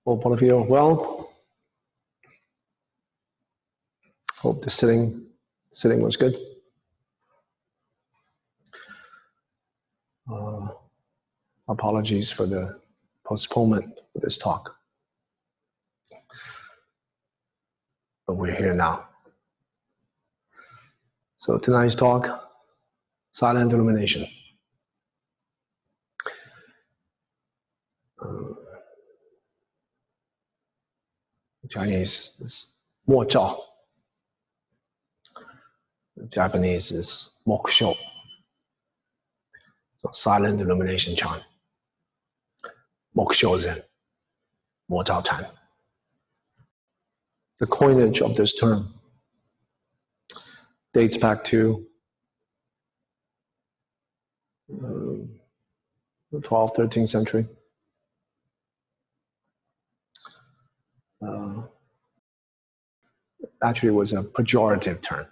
Hope all of you are well. Hope the sitting was good. Apologies for the postponement of this talk, but we're here now. So tonight's talk, silent illumination. Chinese is 默照. Japanese is mokusho. So silent illumination Chan. Mokusho Zen. 默照禅. The coinage of this term dates back to the 12th, 13th century. Actually, it was a pejorative term.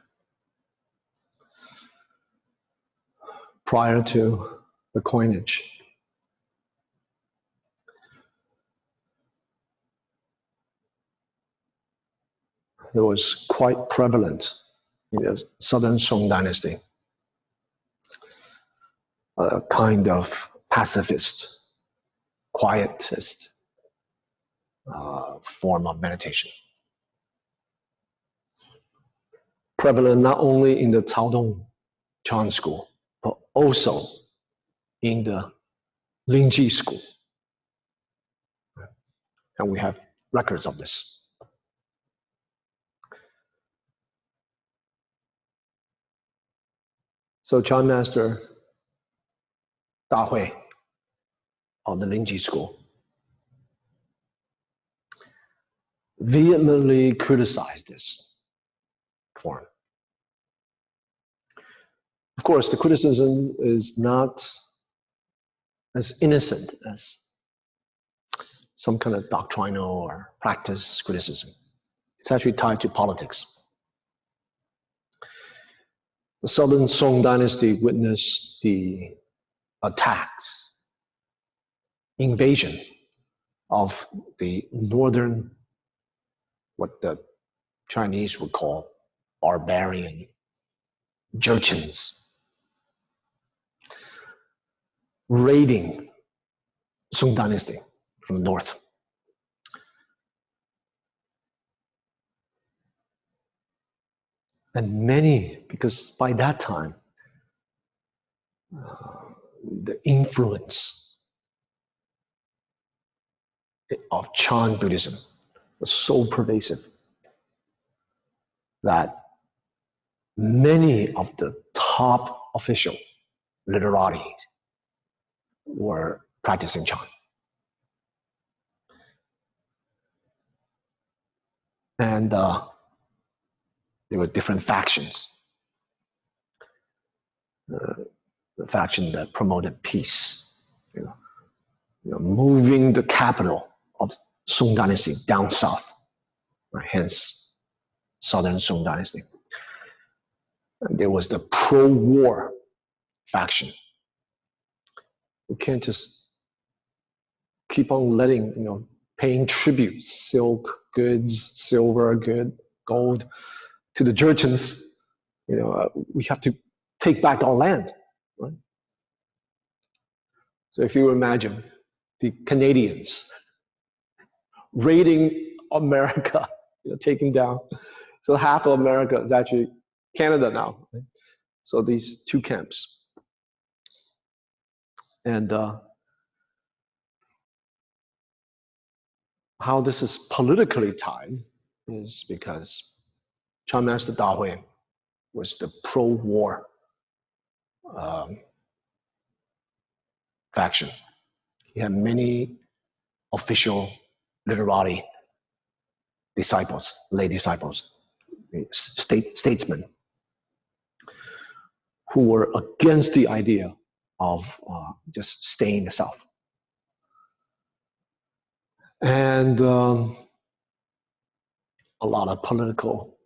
Prior to the coinage, it was quite prevalent in the Southern Song dynasty, a kind of pacifist, quietist form of meditation. Prevalent not only in the Caodong Chan school, but also in the Lingji school. And we have records of this. So Chan Master Da Hui of the Lingji school vehemently criticized this form. Of course, the criticism is not as innocent as some kind of doctrinal or practice criticism. It's actually tied to politics. The Southern Song dynasty witnessed the attacks, invasion of the northern, what the Chinese would call barbarian Jurchens, raiding Song dynasty from the north. And many, because by that time, the influence of Chan Buddhism was so pervasive that many of the top official literati were practicing Chan. And there were different factions. The faction that promoted peace, moving the capital of Song dynasty down south, right? Hence Southern Song dynasty. And there was the pro-war faction. We can't just keep on letting, paying tribute, silk goods, silver good, gold, to the Jurchens. We have to take back our land, right? So if you imagine the Canadians raiding America, taking down, so half of America is actually Canada now. Right? So these two camps. And how this is politically tied is because Chan Master Da Hui was the pro-war faction. He had many official literati disciples, lay disciples, statesmen, who were against the idea of just staying in the South. And a lot of political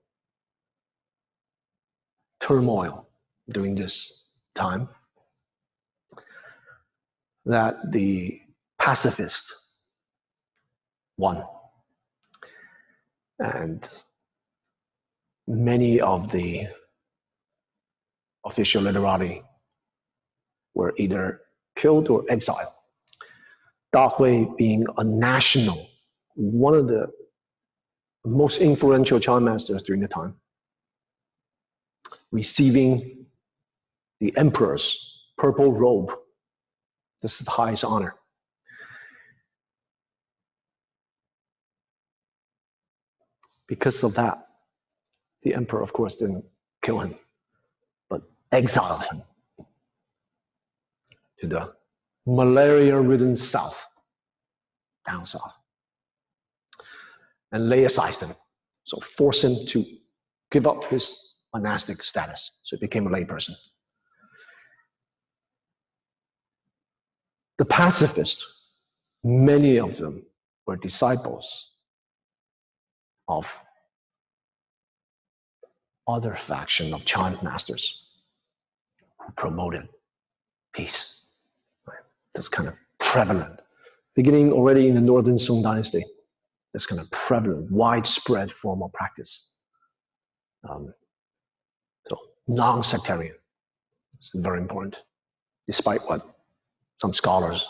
turmoil during this time, that the pacifist one. And many of the official literati were either killed or exiled. Da Hui being a national, one of the most influential Chan masters during the time, receiving the emperor's purple robe. This is the highest honor. Because of that, the emperor, of course, didn't kill him, but exiled him to the malaria-ridden south, down south, and laicized him. So forced him to give up his monastic status. So he became a layperson. The pacifists, many of them were disciples of other faction of Chan masters who promoted peace. Right? That's kind of prevalent. Beginning already in the Northern Song dynasty, that's kind of prevalent, widespread formal practice. So non-sectarian is very important, despite what some scholars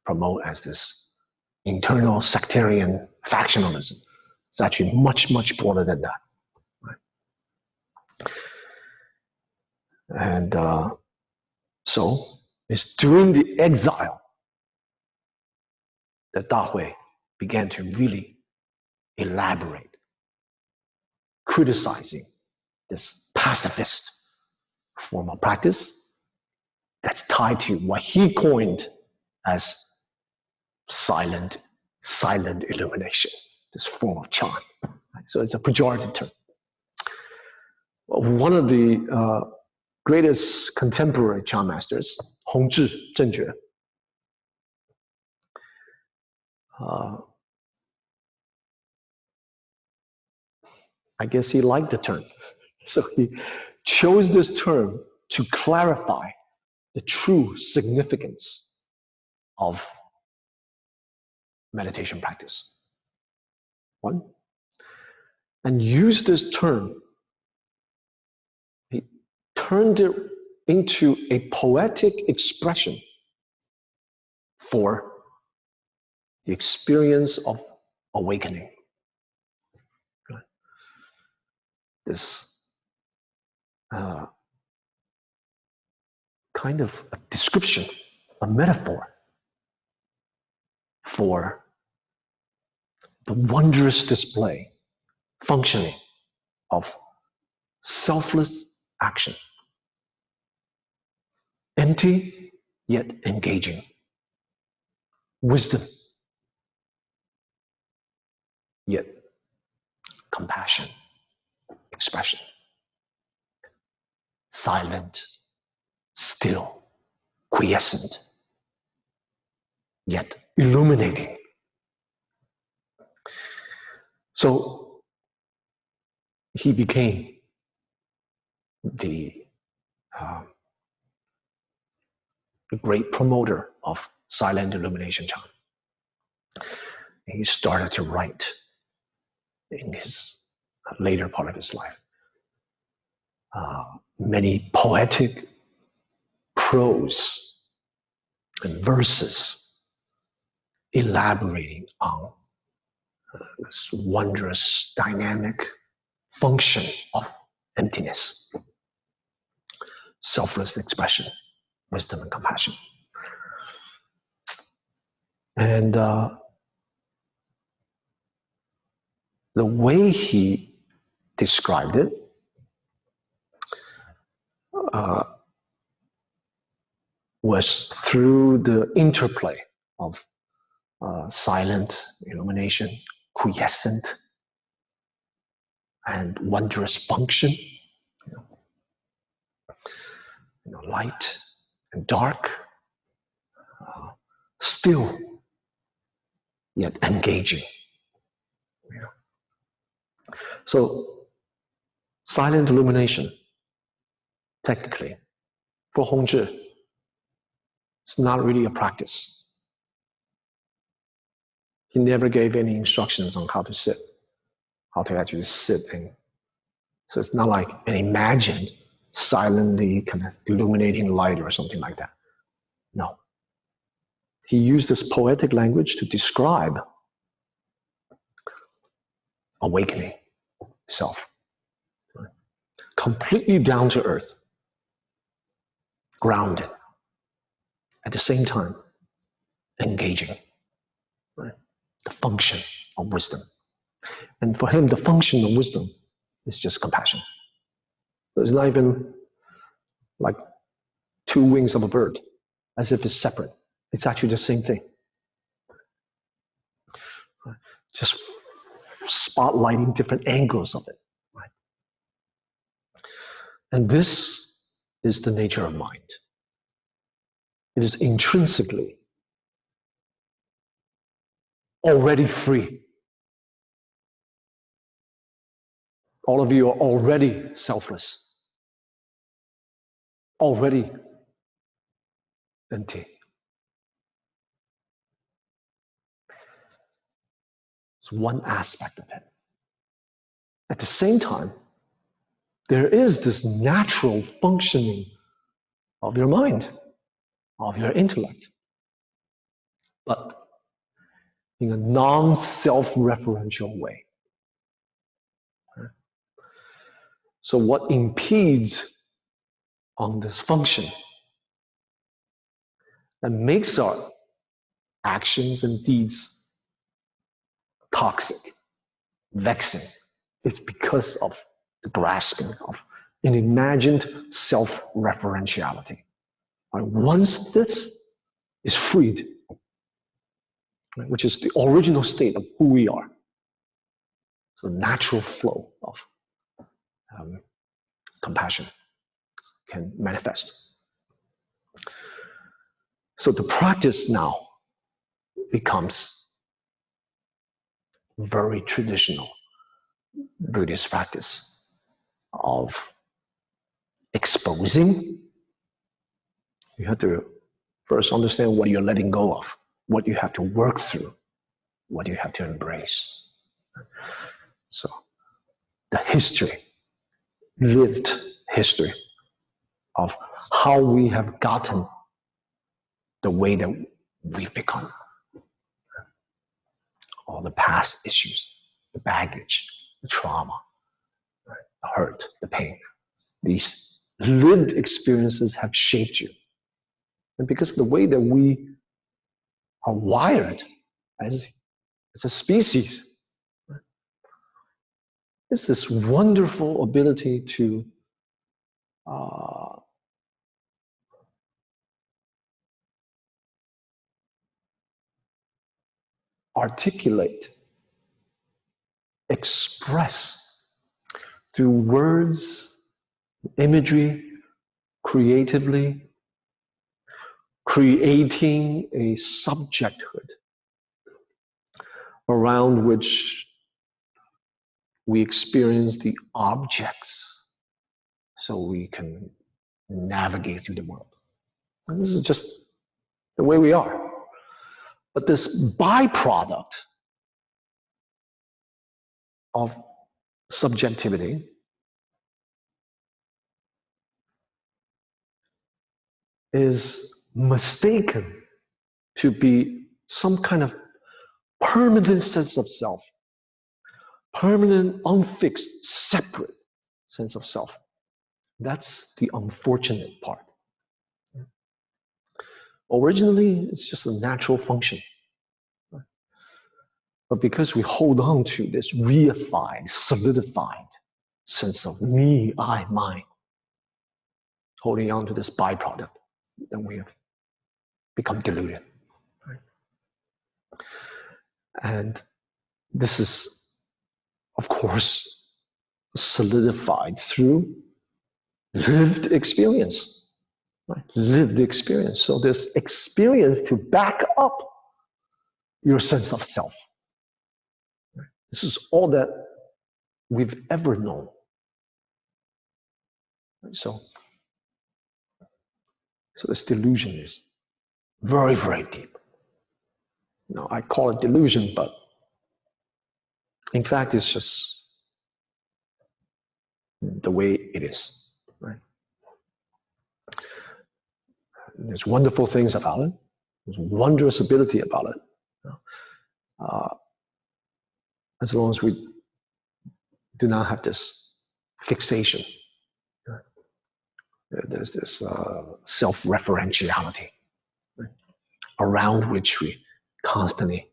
promote as this internal sectarian factionalism. It's actually much, much broader than that. Right? And so it's during the exile that Da Hui began to really elaborate, criticizing this pacifist form of practice that's tied to what he coined as silent illumination, this form of Chan. So it's a pejorative term. One of the greatest contemporary Chan masters, Hongzhi Zhengjue, I guess he liked the term. So he chose this term to clarify the true significance of meditation practice. One, and used this term, he turned it into a poetic expression for the experience of awakening. This kind of a description, a metaphor for the wondrous display, functioning of selfless action. Empty, yet engaging. Wisdom, yet compassion, expression. Silent, still, quiescent, yet illuminating. So he became the great promoter of silent illumination Chan. He started to write in his later part of his life many poetic prose and verses elaborating on this wondrous dynamic function of emptiness, selfless expression, wisdom and compassion. And the way he described it was through the interplay of silent illumination, quiescent, and wondrous function, light and dark, still yet engaging. So silent illumination, technically, for Hongzhi, it's not really a practice. He never gave any instructions on how to sit, how to actually sit. And so it's not like an imagined, silently kind of illuminating light or something like that. No. He used this poetic language to describe awakening self. Completely down to earth, grounded, at the same time, engaging. Right? The function of wisdom. And for him, the function of wisdom is just compassion. So it's not even like two wings of a bird, as if it's separate. It's actually the same thing. Right? Just spotlighting different angles of it. Right? And this is the nature of mind. It is intrinsically already free. All of you are already selfless, already empty. It's one aspect of it. At the same time, there is this natural functioning of your mind, of your intellect, but in a non-self-referential way. So what impedes on this function and makes our actions and deeds toxic, vexing, is because of the grasping of an imagined self-referentiality. Once this is freed, which is the original state of who we are, the natural flow of compassion can manifest. So the practice now becomes very traditional Buddhist practice of exposing. You have to first understand what you're letting go of, what you have to work through, what you have to embrace. So the history, lived history of how we have gotten the way that we've become. All the past issues, the baggage, the trauma, the hurt, the pain. These lived experiences have shaped you. And because of the way that we are wired as a species, it's this wonderful ability to articulate, express through words, imagery, creatively, creating a subjecthood around which we experience the objects so we can navigate through the world. And this is just the way we are. But this byproduct of subjectivity is mistaken to be some kind of permanent sense of self, permanent, unfixed, separate sense of self. That's the unfortunate part. Originally, it's just a natural function. But because we hold on to this reified, solidified sense of me, I, mine, holding on to this byproduct, then we have become deluded. Right? And this is, of course, solidified through lived experience. Right? Lived experience. So there's experience to back up your sense of self. Right? This is all that we've ever known. Right? So this delusion is very, very deep. I call it delusion, but in fact, it's just the way it is, right? There's wonderful things about it. There's wondrous ability about it. As long as we do not have this fixation. There's this self-referentiality, right, around which we constantly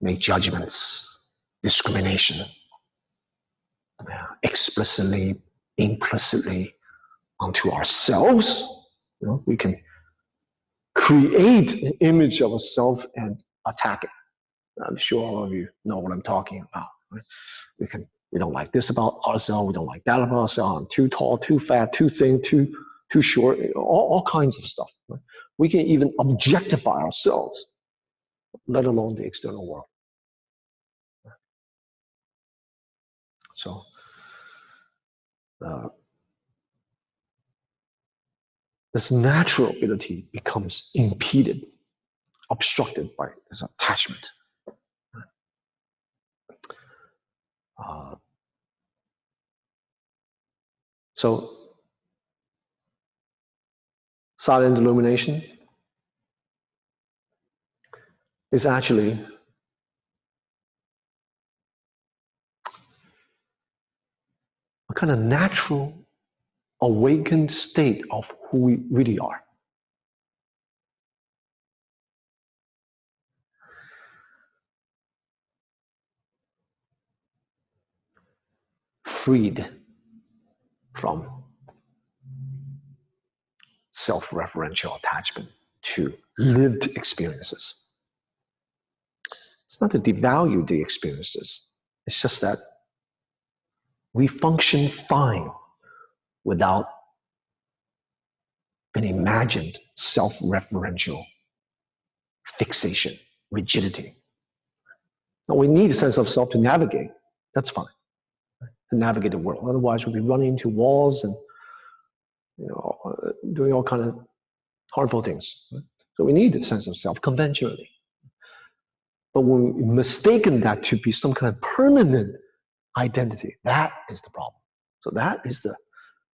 make judgments, discrimination, explicitly, implicitly, onto ourselves. We can create an image of a self and attack it. I'm sure all of you know what I'm talking about. Right? We don't like this about ourselves. We don't like that about ourselves. I'm too tall, too fat, too thin, too short. All kinds of stuff. Right? We can even objectify ourselves, let alone the external world. So, this natural ability becomes impeded, obstructed by this attachment. So, silent illumination is actually a kind of natural, awakened state of who we really are. Freed from self-referential attachment to lived experiences. It's not to devalue the experiences. It's just that we function fine without an imagined self-referential fixation, rigidity. Now, we need a sense of self to navigate. That's fine, to navigate the world. Otherwise, we'll be running into walls and doing all kind of harmful things. So we need a sense of self conventionally. But when we mistaken that to be some kind of permanent identity, that is the problem. So that is the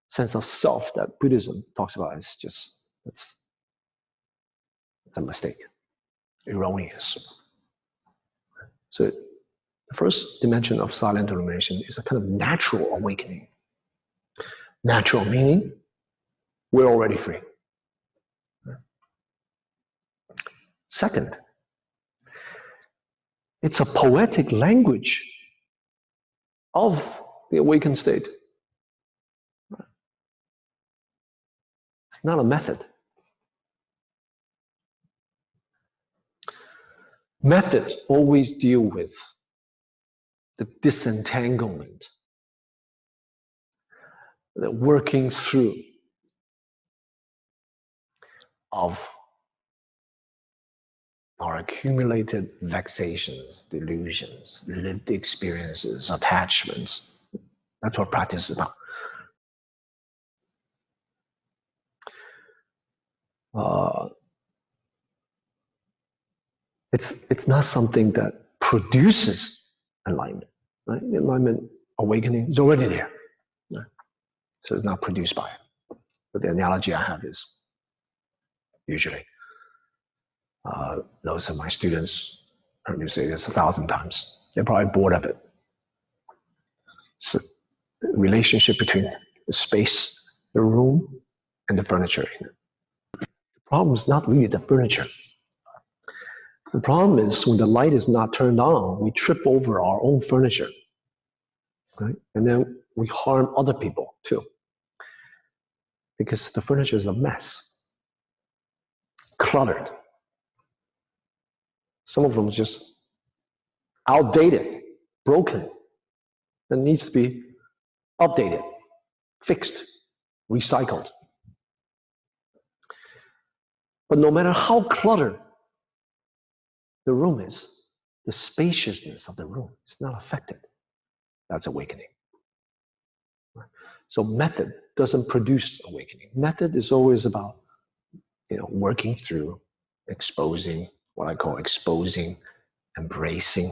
sense of self that Buddhism talks about. It's a mistake, erroneous. So the first dimension of silent illumination is a kind of natural awakening. Natural meaning we're already free. Second, it's a poetic language of the awakened state. It's not a method. Methods always deal with the disentanglement, the working through of our accumulated vexations, delusions, lived experiences, attachments. That's what practice is about. It's not something that produces enlightenment. Right? Enlightenment, awakening is already there. Right? So it's not produced by it. But the analogy I have is usually, those of my students heard me say this 1,000 times. They're probably bored of it. It's a relationship between the space, the room, and the furniture. The problem is not really the furniture. The problem is when the light is not turned on, we trip over our own furniture, right? And then we harm other people too, because the furniture is a mess, cluttered. Some of them are just outdated, broken, and needs to be updated, fixed, recycled. But no matter how cluttered the room is, the spaciousness of the room is not affected. That's awakening. So method doesn't produce awakening. Method is always about working through, exposing, what I call exposing embracing,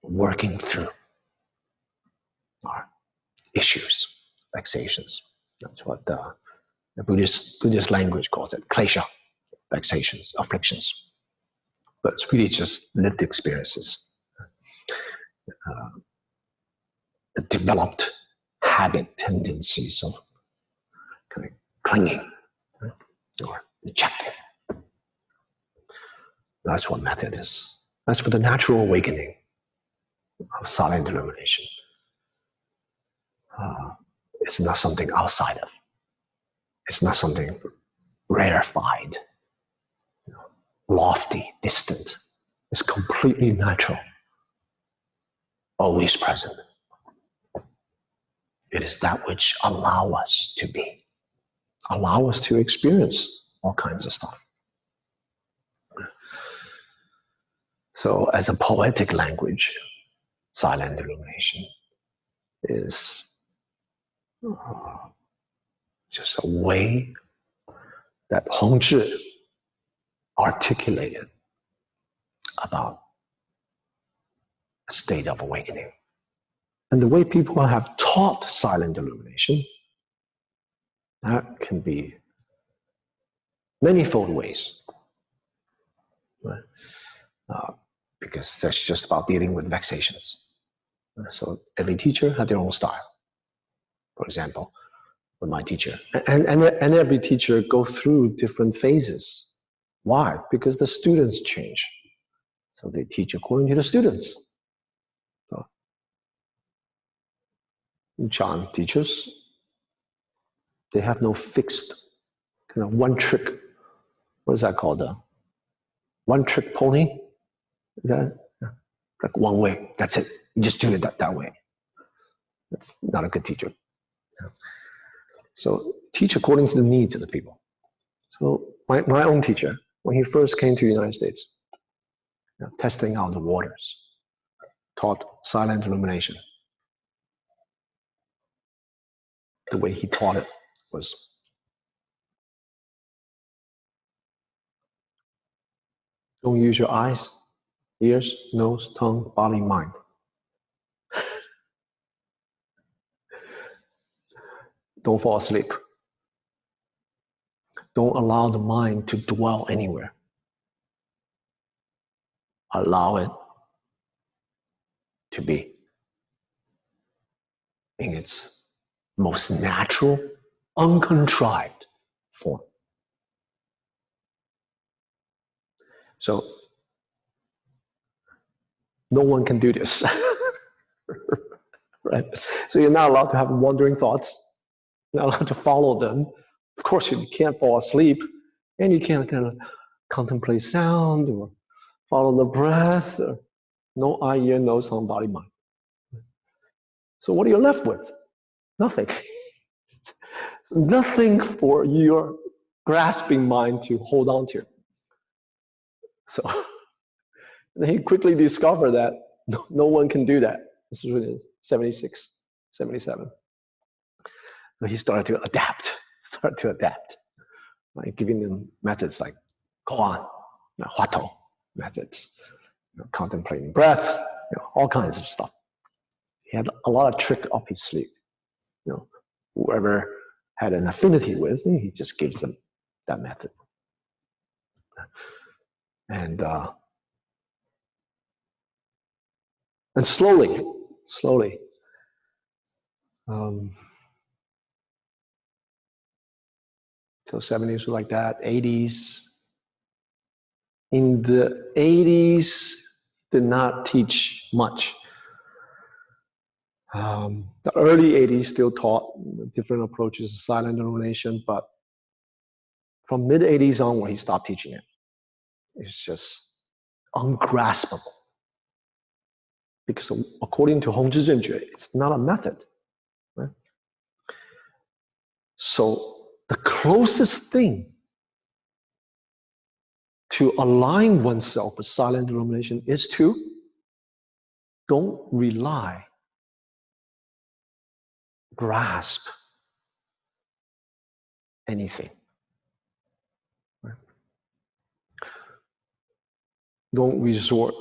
working through our issues, vexations. That's what the Buddhist language calls it, klesha, vexations, afflictions. But it's really just lived experiences, the developed habit tendencies of kind of clinging or rejecting. That's what method is. That's for the natural awakening of silent illumination. It's not something outside of. It's not something rarefied, lofty, distant. It's completely natural, always present. It is that which allows us to be, allow us to experience all kinds of stuff. So as a poetic language, silent illumination is just a way that Hongzhi articulated about a state of awakening. And the way people have taught silent illumination, that can be manyfold ways. Right? Because that's just about dealing with vexations. So every teacher had their own style. For example, with my teacher, and every teacher go through different phases. Why? Because the students change. So they teach according to the students. So, Chan teachers, they have no fixed kind of one trick. What is that called? One trick pony? Is that like one way? That's it. You just do it that way. That's not a good teacher. So teach according to the needs of the people. So my own teacher, when he first came to the United States, testing out the waters, taught silent illumination. The way he taught it was don't use your eyes, ears, nose, tongue, body, mind. Don't fall asleep. Don't allow the mind to dwell anywhere. Allow it to be in its most natural, uncontrived form. So no one can do this. Right? So you're not allowed to have wandering thoughts. You're not allowed to follow them. Of course, you can't fall asleep, and you can't kind of contemplate sound or follow the breath. Or no eye, ear, nose, tongue, body, mind. So what are you left with? Nothing. Nothing for your grasping mind to hold on to. So then he quickly discovered that no one can do that. This was in 76, 77. So he started to adapt, right? Giving them methods like koan, huatou methods, contemplating breath, all kinds of stuff. He had a lot of trick up his sleeve. Whoever had an affinity with, he just gives them that method. And slowly, till 70s was like that, 80s. In the 80s, did not teach much. The early 80s still taught different approaches to silent illumination, but from mid 80s onward, he stopped teaching it. It's just ungraspable. Because according to Hongzhi Zhenjue, it's not a method. Right? So the closest thing to align oneself with silent illumination is to don't rely, grasp anything. Right? Don't resort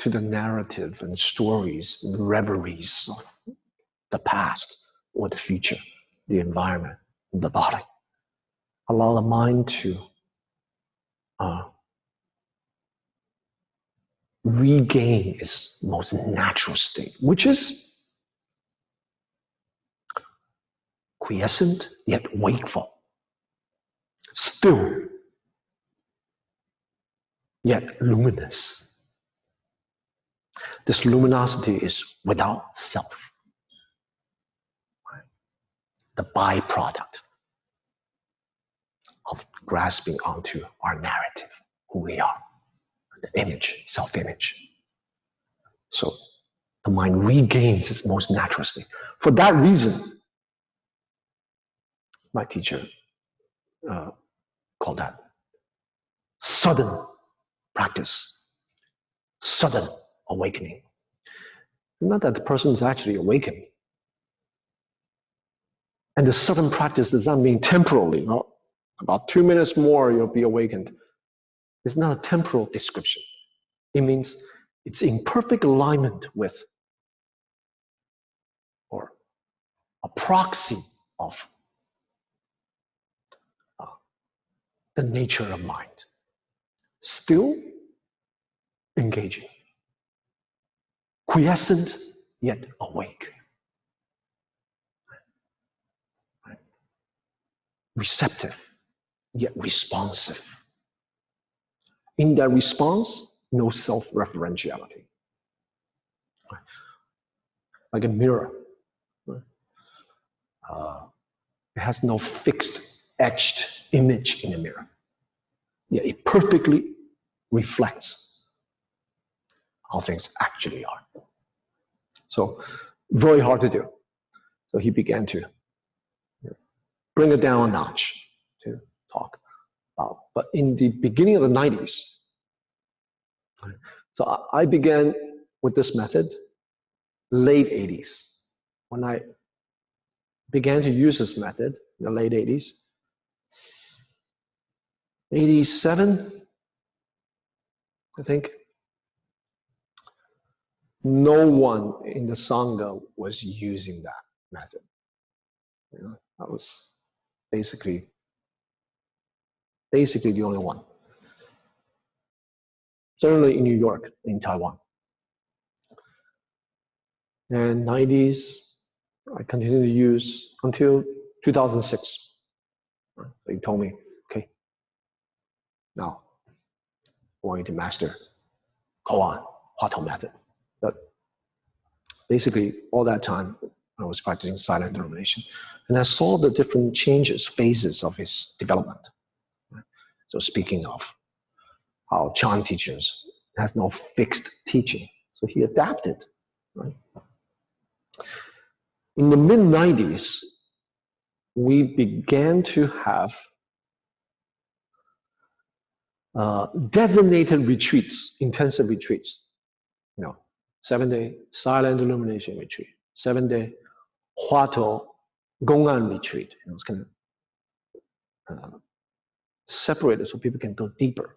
to the narrative and stories and reveries of the past or the future, the environment, the body. Allow the mind to regain its most natural state, which is quiescent yet wakeful, still yet luminous. This luminosity is without self, the byproduct of grasping onto our narrative, who we are, the image, self-image. So the mind regains its most natural state. For that reason, my teacher called that sudden practice, sudden awakening. Not that the person is actually awakened. And the sudden practice does not mean temporally. Well, about 2 minutes more, you'll be awakened. It's not a temporal description. It means it's in perfect alignment with, or a proxy of, the nature of mind. Still engaging. Quiescent, yet awake. Receptive, yet responsive. In that response, no self-referentiality. Like a mirror. It has no fixed, etched image in the mirror. Yet it perfectly reflects how things actually are. So, very hard to do. So he began to bring it down a notch to talk about. But in the beginning of the 90s, so I began with this method late 80s. When I began to use this method in the late 80s, 87, I think, no one in the Sangha was using that method. You know, that was basically the only one. Certainly in New York, in Taiwan. And 90s, I continued to use until 2006. They told me, okay, now I want you to master Koan, Huatong method. But basically, all that time, I was practicing silent illumination. And I saw the different changes, phases of his development. So speaking of how Chan teaches has no fixed teaching. So he adapted. Right? In the mid-90s, we began to have designated retreats, intensive retreats. 7-day silent illumination retreat, 7-day Huatou Gong'an retreat. It's kind of separated so people can go deeper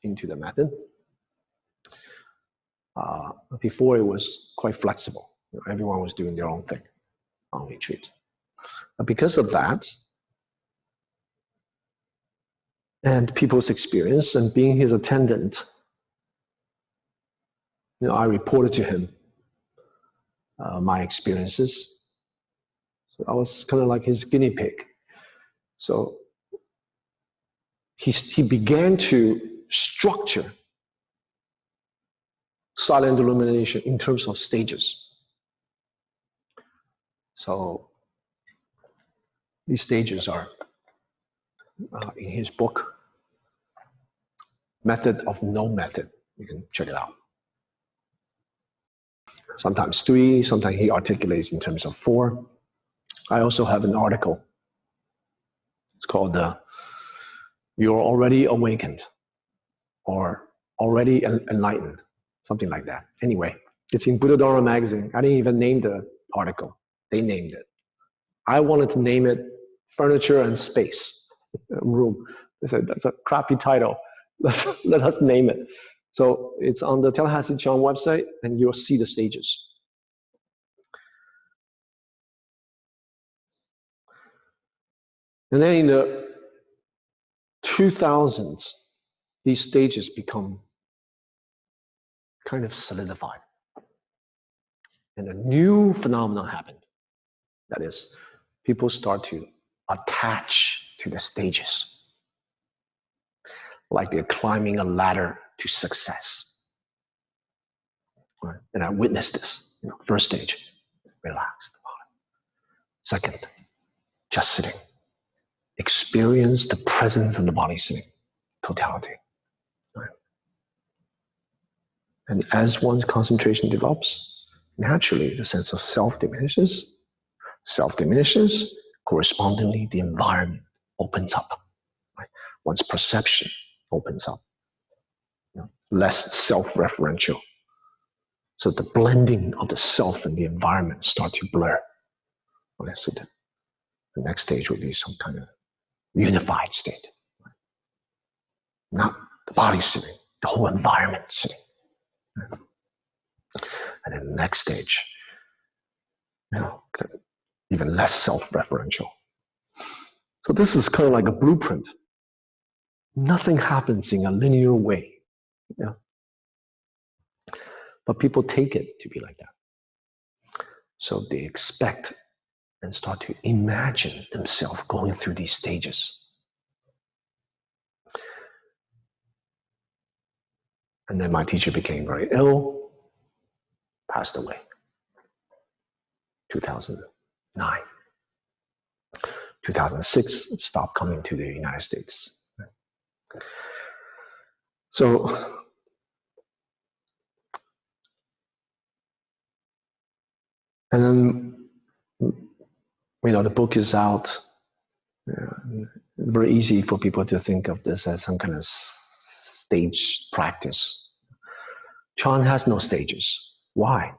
into the method. Before it was quite flexible. Everyone was doing their own thing on retreat. But because of that, and people's experience and being his attendant, I reported to him my experiences. So I was kind of like his guinea pig. So he began to structure silent illumination in terms of stages. So these stages are in his book, Method of No Method. You can check it out. Sometimes 3, sometimes he articulates in terms of 4. I also have an article. It's called You're Already Awakened or Already Enlightened, something like that. Anyway, it's in Buddha Dharma magazine. I didn't even name the article. They named it. I wanted to name it Furniture and Space Room. They said, that's a crappy title. Let us name it. So it's on the Tallahassee Chan website, and you'll see the stages. And then in the 2000s, these stages become kind of solidified. And a new phenomenon happened. That is, people start to attach to the stages, like they're climbing a ladder to success. Right? And I witnessed this. First stage, relaxed. Second, just sitting. Experience the presence of the body sitting, totality. Right? And as one's concentration develops, naturally the sense of self diminishes. Self diminishes, correspondingly the environment opens up. Right? One's perception opens up. Less self-referential. So the blending of the self and the environment start to blur. Okay, so the next stage would be some kind of unified state. Right? Not the body sitting, the whole environment sitting. Right? And then the next stage, even less self-referential. So this is kind of like a blueprint. Nothing happens in a linear way. But people take it to be like that. So they expect and start to imagine themselves going through these stages. And then my teacher became very ill, passed away. 2009. 2006, stopped coming to the United States. So, and then, the book is out. Very easy for people to think of this as some kind of stage practice. Chan has no stages. Why?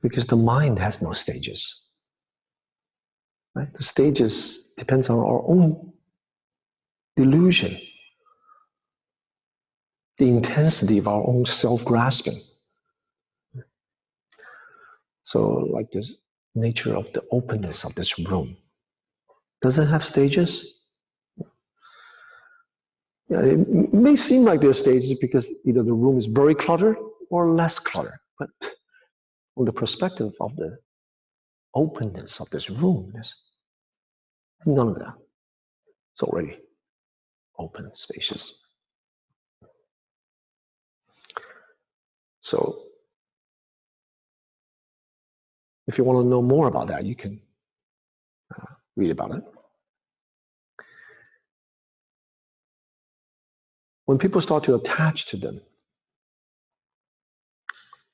Because the mind has no stages. Right? The stages depends on our own delusion, the intensity of our own self-grasping. So like this nature of the openness of this room. Does it have stages? Yeah, it may seem like there are stages because either the room is very cluttered or less cluttered. But from the perspective of the openness of this room, there's none of that. It's already open, spacious. So if you want to know more about that, you can read about it. When people start to attach to them,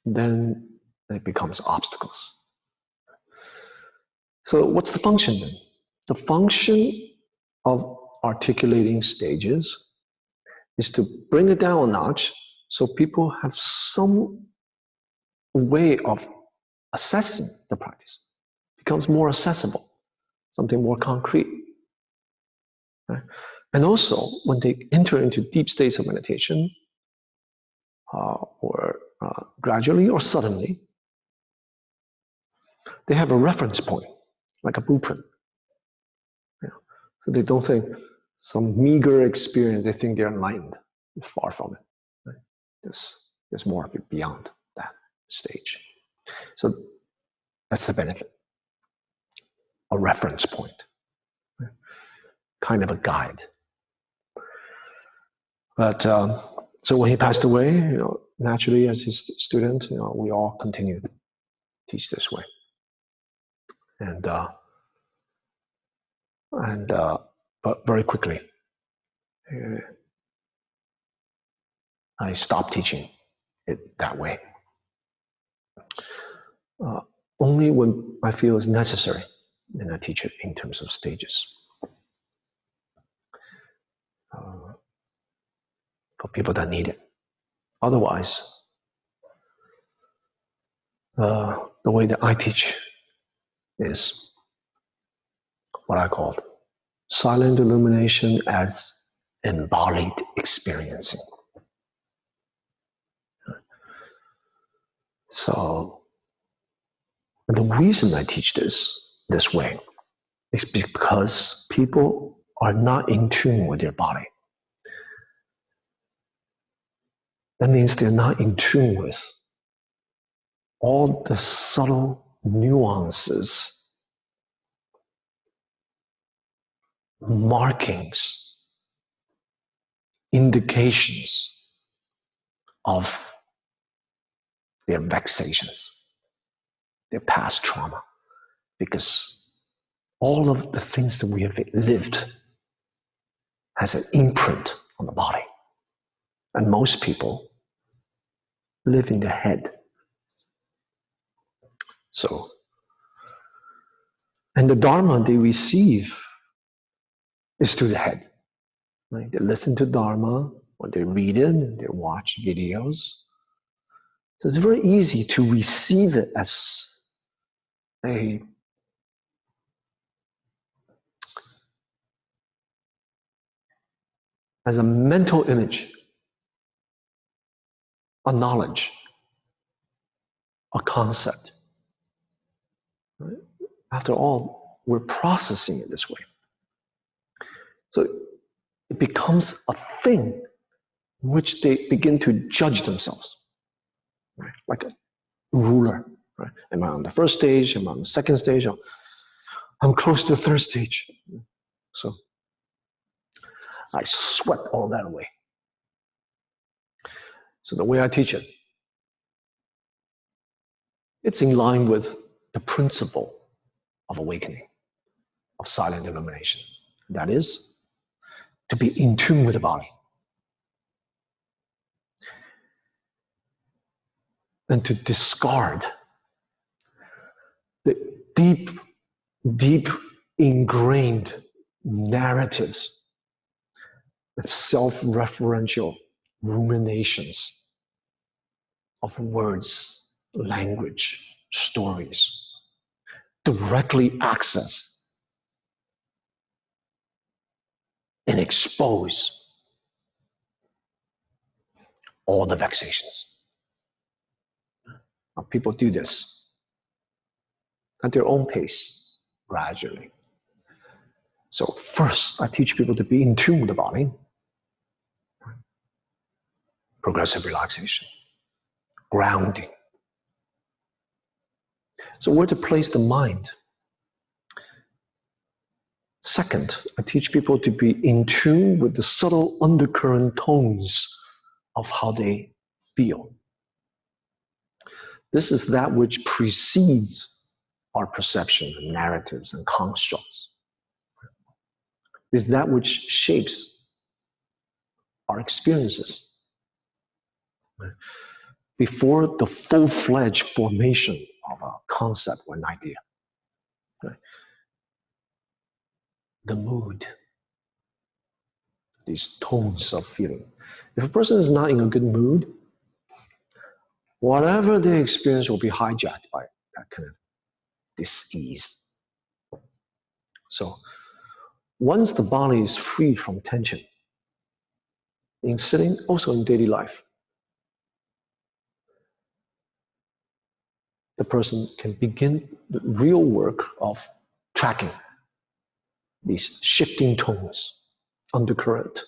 then it becomes obstacles. So what's the function then? The function of articulating stages is to bring it down a notch so people have some way of assessing the practice. It becomes more accessible, something more concrete. Right? And also, when they enter into deep states of meditation, or gradually or suddenly, they have a reference point, like a blueprint. So they don't think some meager experience, they think they're enlightened. Far from it. Right? There's more beyond that stage. So that's the benefit. A reference point, right? Kind of a guide. But so when he passed away, naturally as his student, we all continued to teach this way. But very quickly, I stopped teaching it that way. Only when I feel it's necessary, then I teach it in terms of stages. For people that need it. Otherwise, the way that I teach is what I call silent illumination as embodied experiencing. So the reason I teach this way is because people are not in tune with their body. That means they're not in tune with all the subtle nuances, markings, indications of their vexations, their past trauma. Because all of the things that we have lived has an imprint on the body. And most people live in the head. So, and the Dharma they receive is through the head. Right? They listen to Dharma, or they read it, and they watch videos. So it's very easy to receive it as a mental image, a knowledge, a concept. Right? After all, we're processing it this way. So it becomes a thing in which they begin to judge themselves, right? Like a ruler. Right? Am I on the first stage? Am I on the second stage? Or I'm close to the third stage. So I swept all that away. So the way I teach it, it's in line with the principle of awakening, of silent illumination. That is, to be in tune with the body. And to discard the deep ingrained narratives and self-referential ruminations of words, language, stories, directly access and expose all the vexations. Now, people do this at their own pace, gradually. So first, I teach people to be in tune with the body, progressive relaxation, grounding. So where to place the mind? Second, I teach people to be in tune with the subtle undercurrent tones of how they feel. This is that which precedes our perception and narratives and constructs. It's that which shapes our experiences. Before the full-fledged formation of a concept or an idea. The mood, these tones of feeling. If a person is not in a good mood, whatever they experience will be hijacked by that kind of dis-ease. So once the body is free from tension, in sitting, also in daily life, the person can begin the real work of tracking these shifting tones, undercurrent,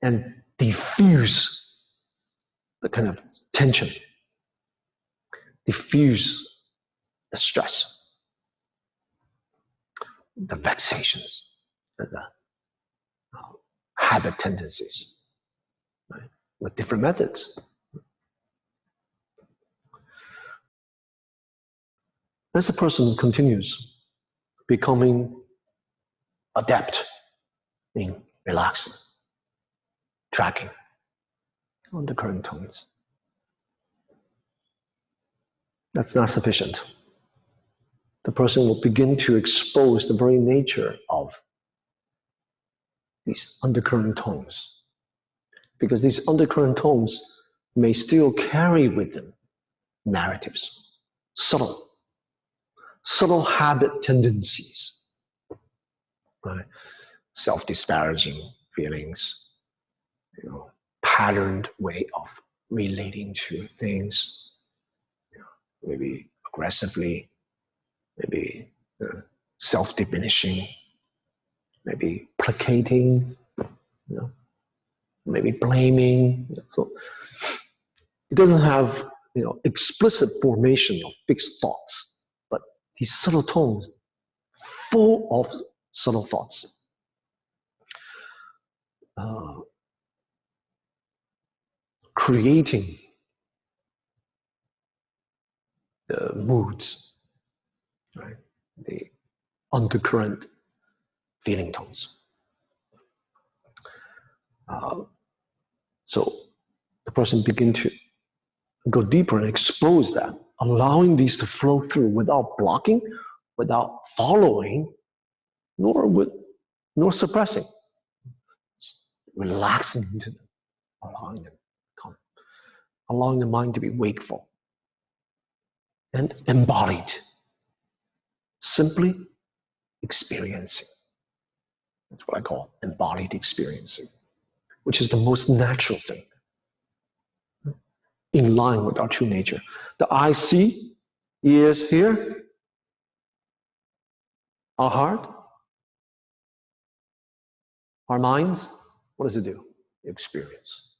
and diffuse the kind of tension, diffuse the stress, the vexations, the habit tendencies, right? With different methods. As a person continues becoming adept in relaxing, tracking undercurrent tones, that's not sufficient. The person will begin to expose the very nature of these undercurrent tones, because these undercurrent tones may still carry with them narratives, subtle habit tendencies, right? Self-disparaging feelings, patterned way of relating to things, maybe aggressively, maybe self-diminishing, maybe placating, maybe blaming. So it doesn't have explicit formation of fixed thoughts, but these subtle tones, full of subtle thoughts. Creating the moods, right? The undercurrent feeling tones. So the person begin to go deeper and expose that, allowing these to flow through without blocking, without following, nor suppressing. Relaxing into them, allowing them to come, allowing the mind to be wakeful and embodied, simply experiencing. That's what I call embodied experiencing, which is the most natural thing, in line with our true nature. The eye see, ears hear, our heart, our minds, what does it do? Experience,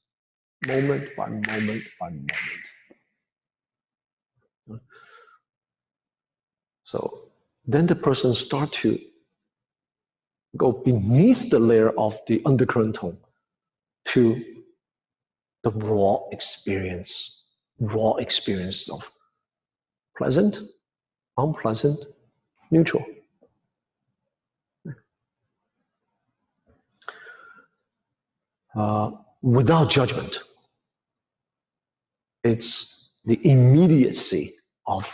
moment by moment by moment. So then the person start to go beneath the layer of the undercurrent tone to the raw experience of pleasant, unpleasant, neutral. Without judgment. It's the immediacy of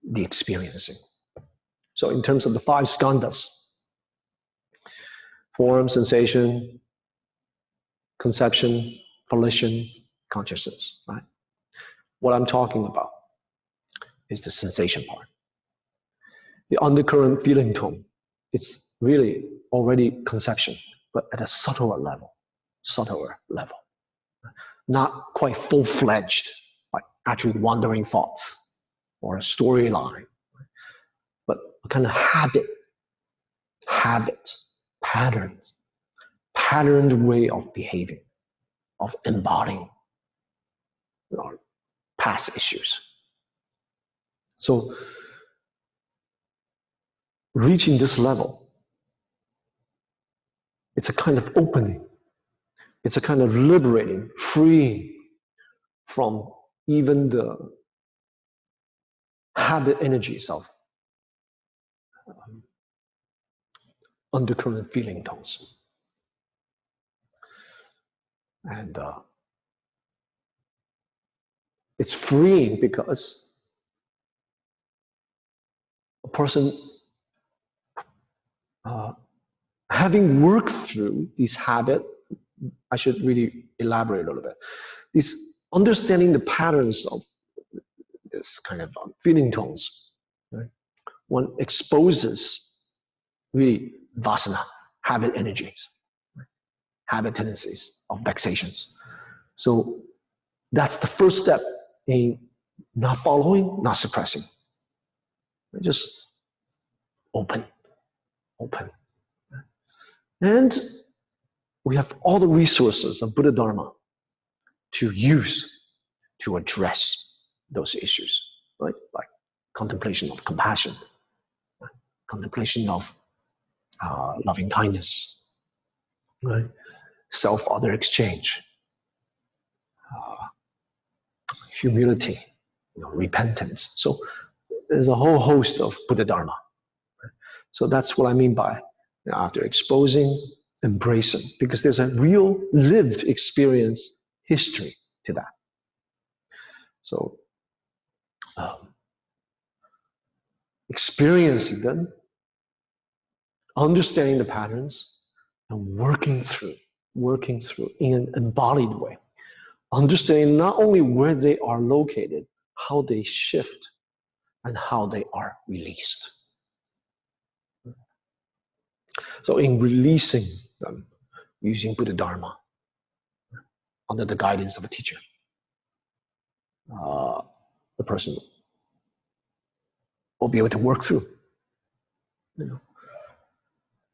the experiencing. So in terms of the 5 skandhas, form, sensation, conception, volition, consciousness, right? What I'm talking about is the sensation part. The undercurrent feeling tone, it's really already conception, but at a subtler level. Not quite full-fledged, like actually wandering thoughts or a storyline, but a kind of habit, patterns, patterned way of behaving, of embodying past issues. So reaching this level, it's a kind of opening. It's a kind of liberating, freeing from even the habit energies of undercurrent feeling tones. And it's freeing because a person having worked through these habits, I should really elaborate a little bit. These understanding the patterns of this kind of feeling tones, right? One exposes really vasana, habit energies, right? Habit tendencies of vexations. So that's the first step in not following, not suppressing. Just open. And we have all the resources of Buddha Dharma to use to address those issues, right? Like contemplation of compassion, right? Contemplation of loving kindness, right? Self-other exchange, humility, repentance. So there's a whole host of Buddha Dharma. Right? So that's what I mean by after exposing, embracing, because there's a real lived experience history to that. So experiencing them, understanding the patterns, and working through in an embodied way. Understanding not only where they are located, how they shift, and how they are released. So in releasing them, using Buddha Dharma, under the guidance of a teacher, the person will be able to work through.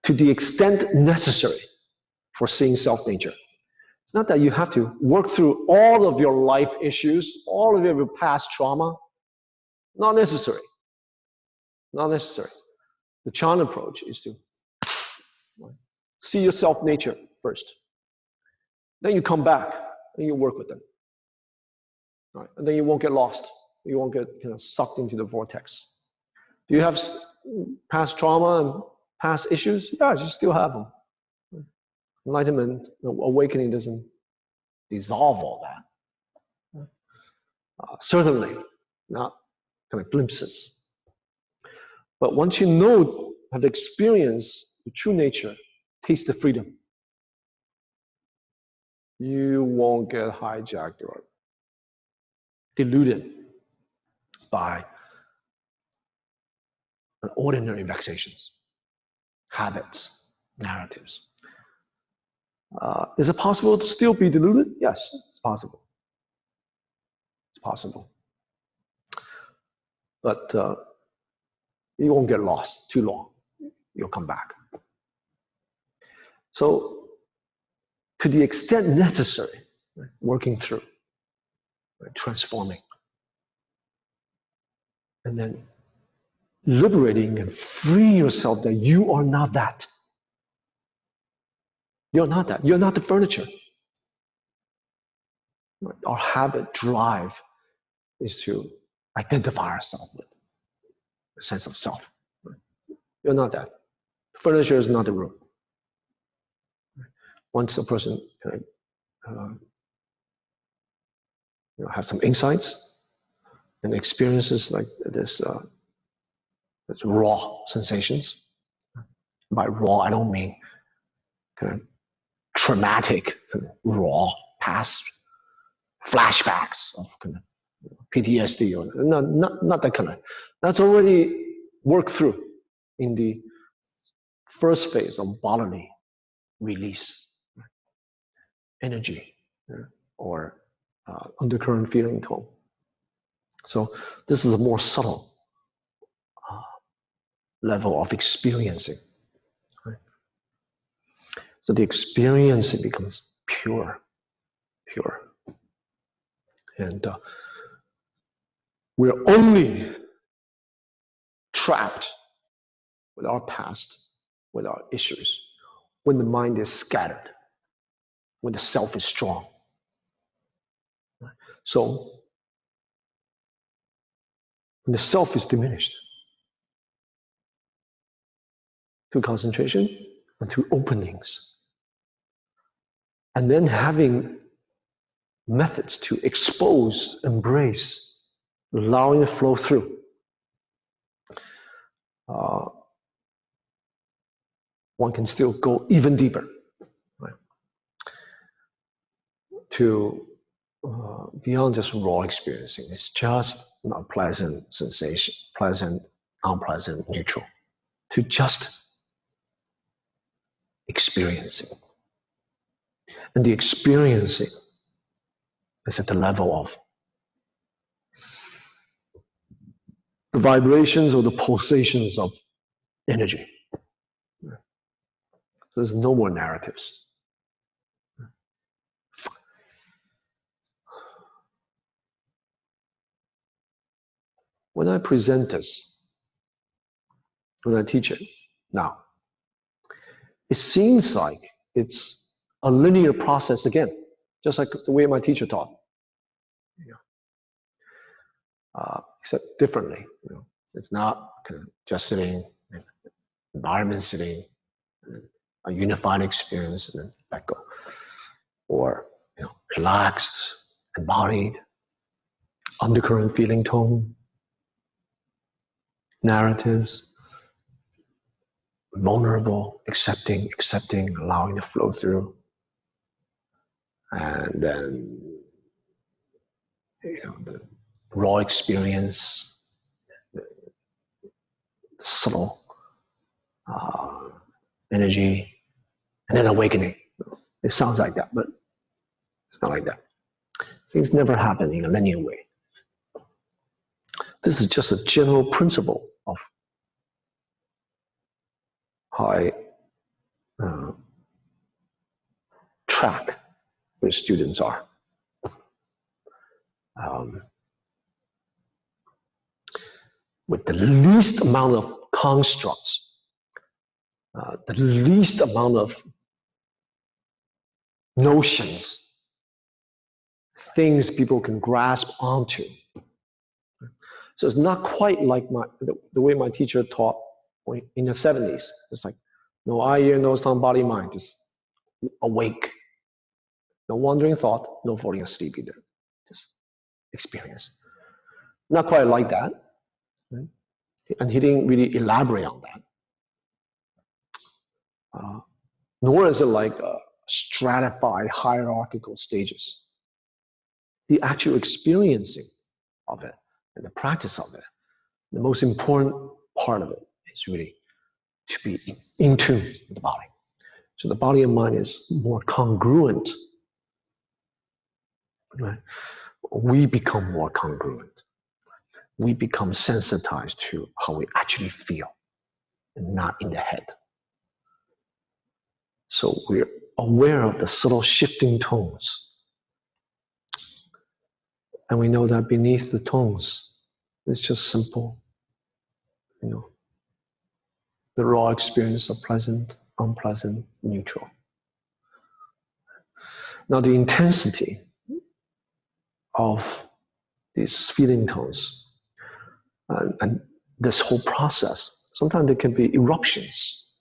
To the extent necessary for seeing self-nature. It's not that you have to work through all of your life issues, all of your past trauma. Not necessary. Not necessary. The Chan approach is to see your self-nature first. Then you come back and you work with them. Right? And then you won't get lost. You won't get sucked into the vortex. Do you have past trauma and past issues? Yeah, you still have them. Enlightenment, awakening doesn't dissolve all that. Certainly not kind of glimpses. But once you have experienced the true nature, taste the freedom, you won't get hijacked or deluded by ordinary vexations, habits, narratives. Is it possible to still be deluded? Yes, it's possible. It's possible. But you won't get lost too long. You'll come back. So, to the extent necessary, right, working through, right, transforming, and then liberating and freeing yourself that you are not that. You're not that. You're not the furniture. Right? Our habit drive is to identify ourselves with a sense of self. Right? You're not that. Furniture is not the room. Once a person have some insights and experiences like this raw sensations. By raw, I don't mean kind of traumatic, kind of raw past flashbacks of kind of PTSD or not that kind of. That's already worked through in the first phase of bodily release, energy, or undercurrent feeling tone. So this is a more subtle level of experiencing. Right? So the experiencing becomes pure. And we're only trapped with our past, with our issues, when the mind is scattered, when the self is strong. So when the self is diminished, through concentration and through openings, and then having methods to expose, embrace, allowing it flow through. One can still go even deeper, right? To beyond just raw experiencing. It's just not pleasant sensation, pleasant, unpleasant, neutral. To just experiencing. And the experiencing is at the level of the vibrations or the pulsations of energy. So there's no more narratives. When I present this, when I teach it now, it seems like it's a linear process again, just like the way my teacher taught. Except differently. It's not kind of just sitting, environment sitting, a unified experience, and then let go. Or relaxed, embodied, undercurrent feeling tone, narratives, vulnerable, accepting, allowing to flow through. And then, the raw experience, the subtle energy, and then awakening. It sounds like that, but it's not like that. Things never happen in a linear way. This is just a general principle of how I track where students are. With the least amount of constructs, the least amount of notions, things people can grasp onto. So it's not quite like the way my teacher taught in the 70s. It's like, no eye, ear, nose, tongue, body, mind. Just awake. No wandering thought, no falling asleep either. Just experience. Not quite like that. Right? And he didn't really elaborate on that. Nor is it like stratified hierarchical stages. The actual experiencing of it and the practice of it, the most important part of it is really to be in tune with the body. So the body and mind is more congruent. Right? We become more congruent. We become sensitized to how we actually feel and not in the head. So we're aware of the subtle shifting tones. And we know that beneath the tones, it's just simple, the raw experience of pleasant, unpleasant, neutral. Now the intensity of these feeling tones and this whole process, sometimes there can be eruptions,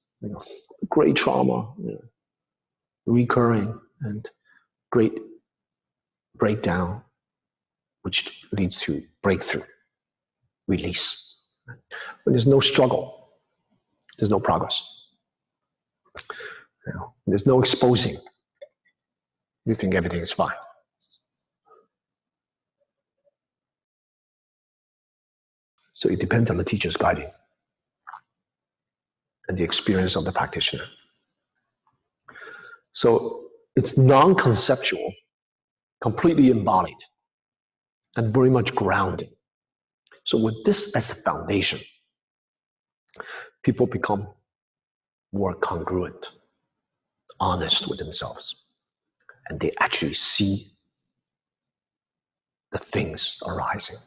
great trauma, recurring, and great breakdown, which leads to breakthrough, release. When there's no struggle, there's no progress. There's no exposing. You think everything is fine. So it depends on the teacher's guiding and the experience of the practitioner. So it's non-conceptual, completely embodied, and very much grounded. So with this as the foundation, people become more congruent, honest with themselves, and they actually see the things arising.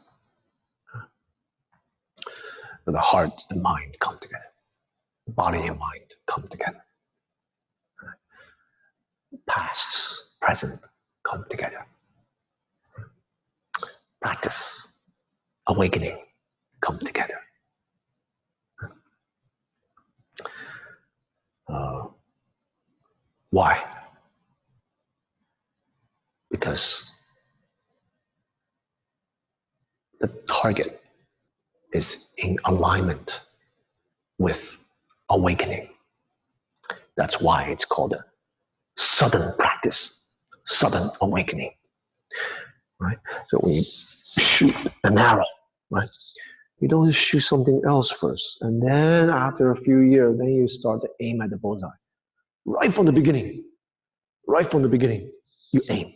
And the heart and mind come together. Body and mind come together. Past, present come together. Practice, awakening come together. Why? Because the target is in alignment with awakening. That's why it's called a sudden practice, sudden awakening. Right? So when you shoot an arrow, right? You don't shoot something else first, and then after a few years, then you start to aim at the bullseye. Right from the beginning, you aim.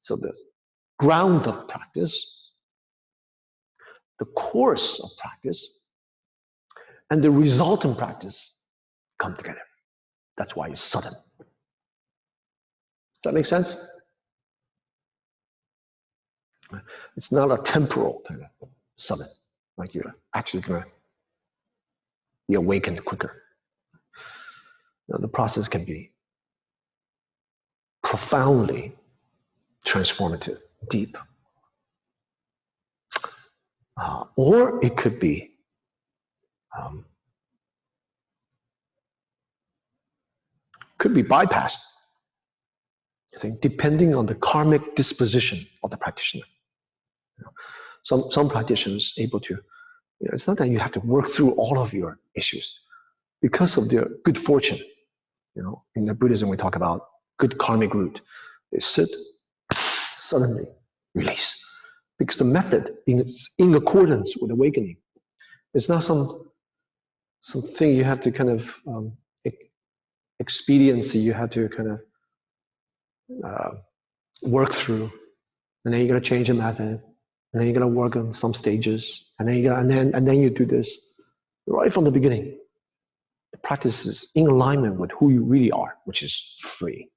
So the ground of practice, the course of practice, and the resultant practice come together. That's why it's sudden. Does that make sense? It's not a temporal kind of sudden, like you're actually gonna be awakened quicker. The process can be profoundly transformative, deep. Or it could be bypassed, I think, depending on the karmic disposition of the practitioner. Some practitioners able to, it's not that you have to work through all of your issues. Because of their good fortune, in the Buddhism we talk about good karmic root, they sit, suddenly release. Because the method is in accordance with awakening. It's not something you have to kind of expediency, you have to kind of work through, and then you're going to change the method, and then you're gonna work on some stages, and then you do this right from the beginning. The practice is in alignment with who you really are, which is free.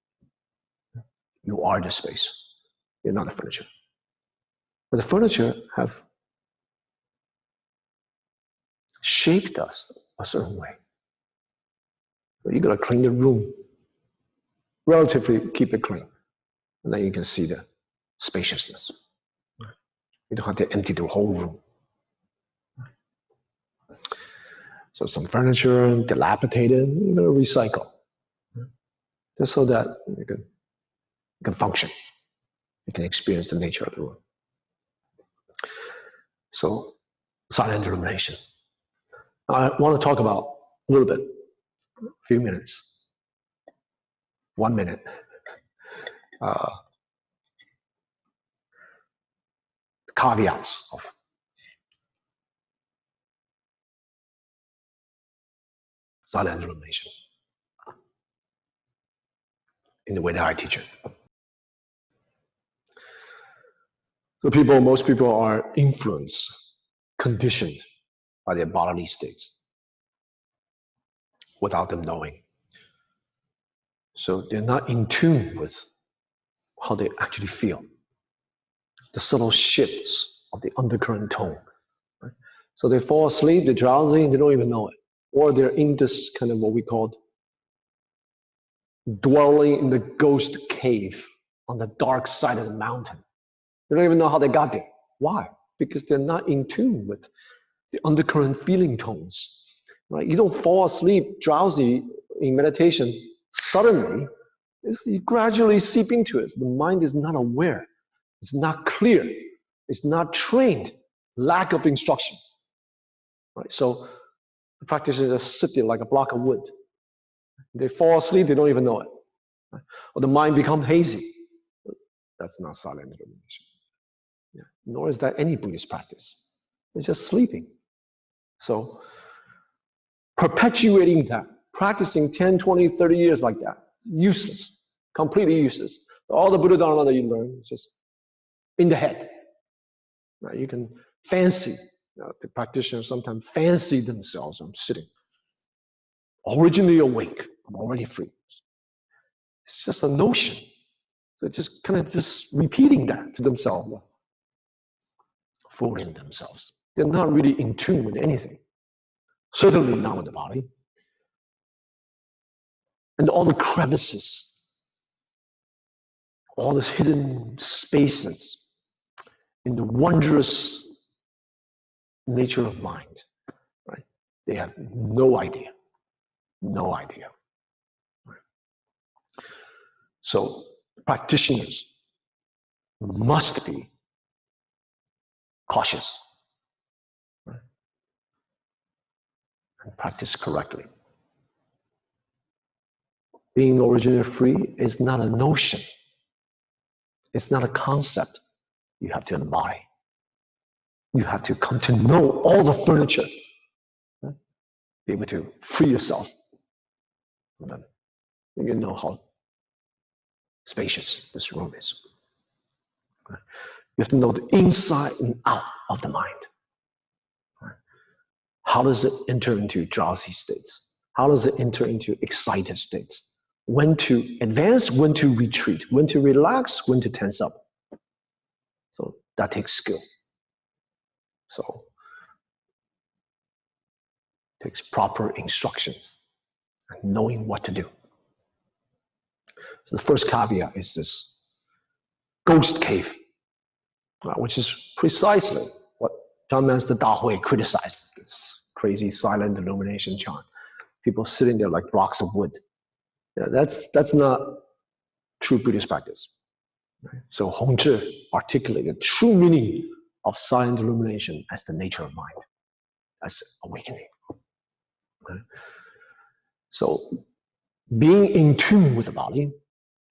You are the space. You're not the furniture. But the furniture have shaped us a certain way. So you gotta clean the room, relatively keep it clean, and then you can see the spaciousness. You don't have to empty the whole room. So some furniture, dilapidated, you're gonna recycle, just so that you can function. You can experience the nature of the room. So silent illumination. I want to talk about a little bit, a few minutes, 1 minute. Caveats of silent illumination in the way that I teach it. So most people are influenced, conditioned by their bodily states without them knowing. So they're not in tune with how they actually feel, the subtle shifts of the undercurrent tone. Right? So they fall asleep, they're drowsy, and they don't even know it. Or they're in this kind of what we call dwelling in the ghost cave on the dark side of the mountain. They don't even know how they got there. Why? Because they're not in tune with the undercurrent feeling tones. Right? You don't fall asleep drowsy in meditation suddenly. You gradually seep into it. The mind is not aware. It's not clear. It's not trained. Lack of instructions. Right? So the practitioners just sit there like a block of wood. They fall asleep, they don't even know it. Right? Or the mind becomes hazy. That's not silent illumination. Yeah. Nor is that any Buddhist practice. They're just sleeping. So perpetuating that, practicing 10, 20, 30 years like that, useless, completely useless. All the Buddha Dharma that you learn is just in the head. Right? You can fancy, the practitioners sometimes fancy themselves. I'm sitting, originally awake, I'm already free. It's just a notion. They're just kind of just repeating that to themselves, fooling themselves. They're not really in tune with anything. Certainly not with the body. And all the crevices, all the hidden spaces in the wondrous nature of mind, right? They have no idea. No idea. Right? So practitioners must be cautious, right? And practice correctly. Being originally free is not a notion. It's not a concept you have to embody. You have to come to know all the furniture, right? Be able to free yourself from them. You know how spacious this room is. Right? You have to know the inside and out of the mind. Right? How does it enter into drowsy states? How does it enter into excited states? When to advance, when to retreat, when to relax, when to tense up. So that takes skill. So it takes proper instructions and knowing what to do. So the first caveat is this ghost cave, which is precisely what John Master Dahui criticizes, this crazy silent illumination chant. People sitting there like blocks of wood. Yeah, that's not true Buddhist practice. Right? So Hongzhi articulated true meaning of silent illumination as the nature of mind, as awakening. Right? So being in tune with the body,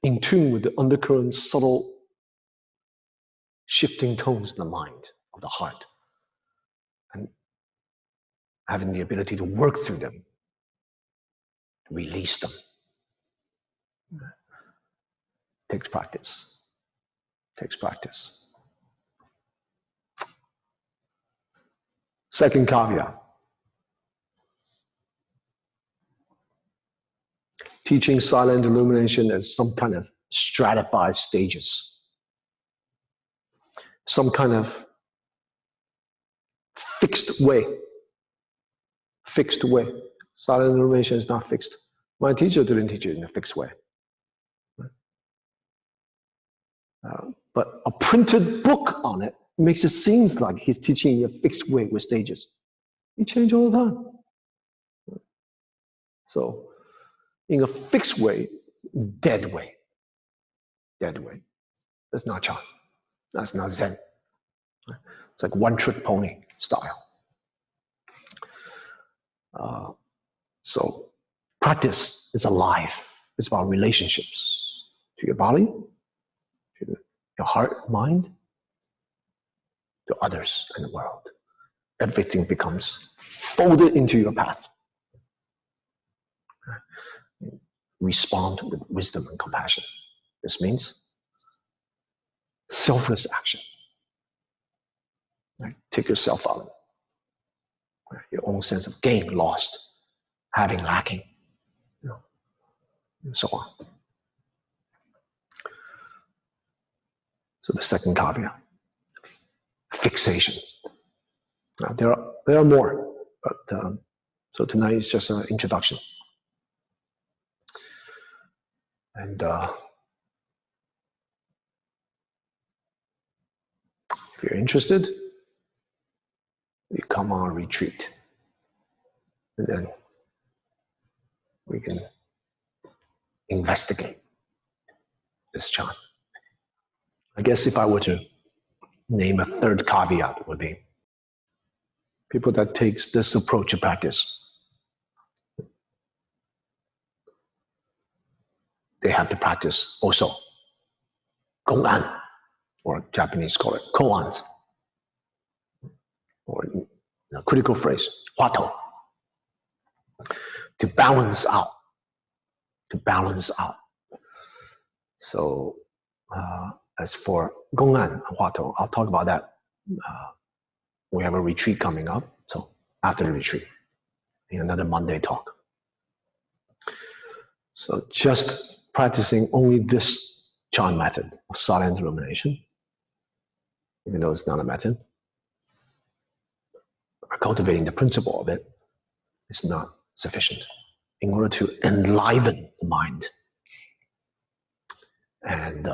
in tune with the undercurrent, subtle shifting tones in the mind, of the heart, and having the ability to work through them, release them. Takes practice. Takes practice. Second caveat. Teaching silent illumination as some kind of stratified stages. Some kind of fixed way. Fixed way. Silent illumination is not fixed. My teacher didn't teach it in a fixed way. But a printed book on it makes it seem like he's teaching in a fixed way with stages. He changes all the time. So, in a fixed way, dead way. Dead way. That's not Chan. That's not Zen. It's like one-trick pony style. So, practice is alive. It's about relationships to your body, to your heart, mind, to others and the world. Everything becomes folded into your path. Respond with wisdom and compassion. This means selfless action. Right? Take yourself out of it. Right? Your own sense of gain, lost, having, lacking, and so on. So the second caveat, fixation. Now, there are more, but so tonight is just an introduction. And if you're interested, you come on retreat, and then we can investigate this Chan. I guess if I were to name a third caveat, it would be people that takes this approach to practice. They have to practice also Gong'an, or Japanese call it koan, or critical phrase, Huatou, to balance out. To balance out. So as for Gong'an and Huatou, I'll talk about that. We have a retreat coming up, so after the retreat, in another Monday talk. So just practicing only this Chan method of silent illumination, even though it's not a method, or cultivating the principle of it is not sufficient in order to enliven the mind and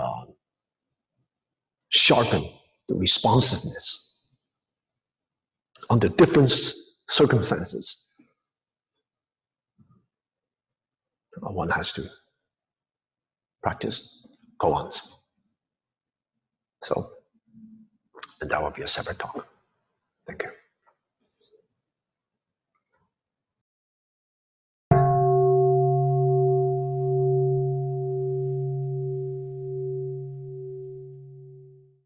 sharpen the responsiveness under different circumstances. One has to practice koans. So, and that will be a separate talk.